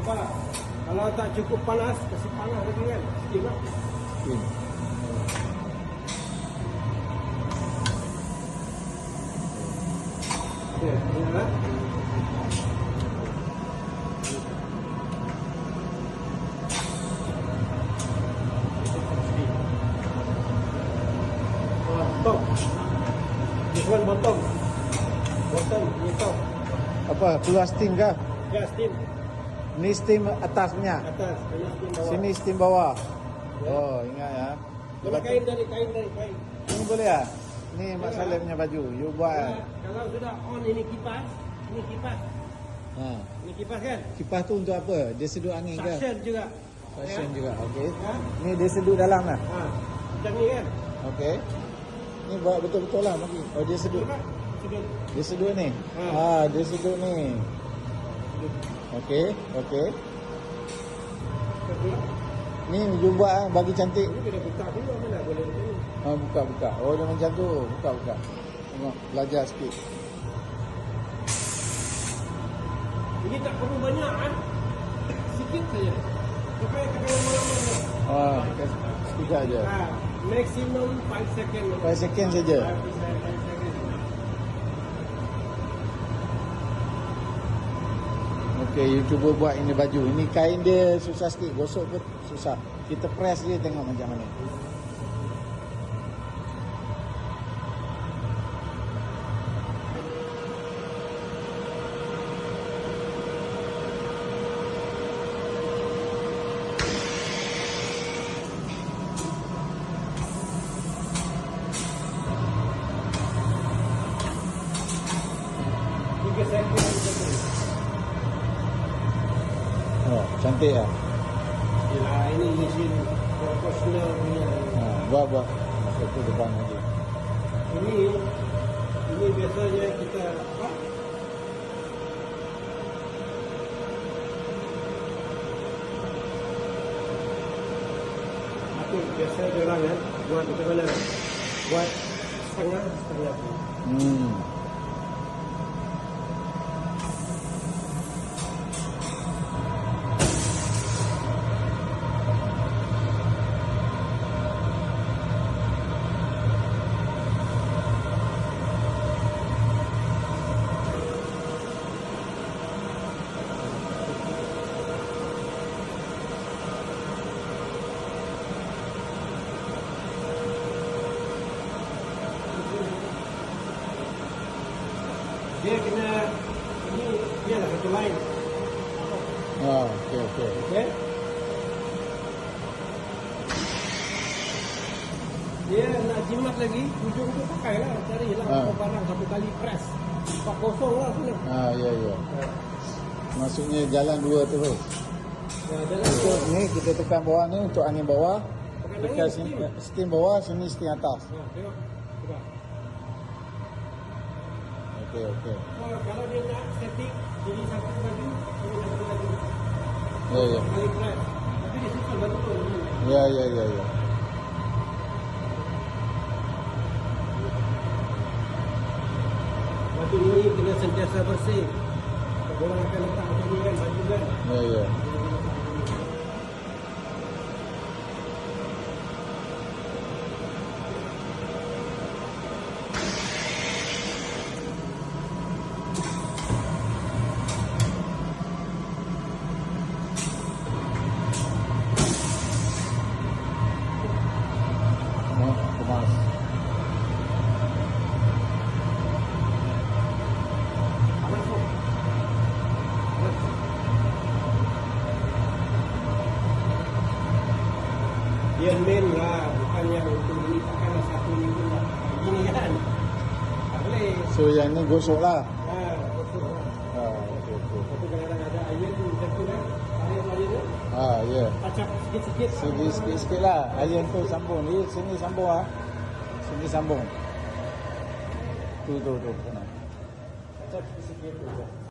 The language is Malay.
Apa? Kalau tak cukup panas, kasih panas lagi kan. Steam lah. Steam. Okey, ini lah. Bottom. This one bottom. Bottom, ni top. Apa? Keluar steam kah? Ya, steam. Ni steam atasnya. Atas, ini steam bawah. Sini steam bawah. Ya. Oh, ingat ya. Boleh kain dari kain. Ini boleh ya? Ni Mak Saleh punya baju. You buat. Kalau sudah on ini kipas. Ha. Ini kipas kan? Kipas tu untuk apa? Dia seduh angin ke? Suction juga. Suction juga. Okey. Ya. Ni dia seduh dalam lah. Ha. Macam ni kan? Okey. Ni buat betul-betul lah maki. Oh, dia seduh. Sedut. Dia seduh ni. Ha. Dia seduh ni. Okey. Ni you buat bagi cantik. Ini kena buka dulu mana boleh macam ni. Buka. Oh, dia macam tu. Buka. Tengok, belajar sikit. Ini tak perlu banyak kan? Sikit saja. Sampai lama-lama. Sekejap aja. Maximum 5 second. 5 second saja. 5 second. Okey, you cuba buat ini baju. Ini kain dia susah sikit. Gosok pun susah. Kita press je tengok macam mana. Oh, cantik lah. Ya, ini mesin profesional punya. Buat. Masuk tu depan lagi. Ini biasanya kita apa? Apa biasa orang kan buat macam mana? Buat setengah. Dia kena ini dia lah satu line. Okey. Okey. Dia nak jimat lagi, hujung tu pakai lah, carilah barang satu kali press. Pak kosong lah sana. Ya. Maksudnya jalan dua terus. Ya, jalan Untuk ni kita tekan bawah ni untuk angin bawah. Tekan angin, sini steam bawah, sini steam atas. tengok. Cuba. Okey. Kalau dia nak static, jadi satu baju, ini satu baju. Ya. Kali press. Tapi dia susun baju tu. Ya. Baju ini kena sentiasa bersih. Orang akan letak macam ni kan, baju kan. Ya. Kemas. Dia main lah, bukan yang untuk ini takkanlah satu ni pun lah. Gini kan. Tak boleh. So yang ni gosok lah. Betul. Okey. Tapi kadang-kadang ada air tu macam tu kan. Air tu. Ya. Acap sikit-sikit. Sikit lah. Alien tu sambung. Ni sini sambung ah. Sini sambung. Tu. Kena. Acap sikit-sikit tu.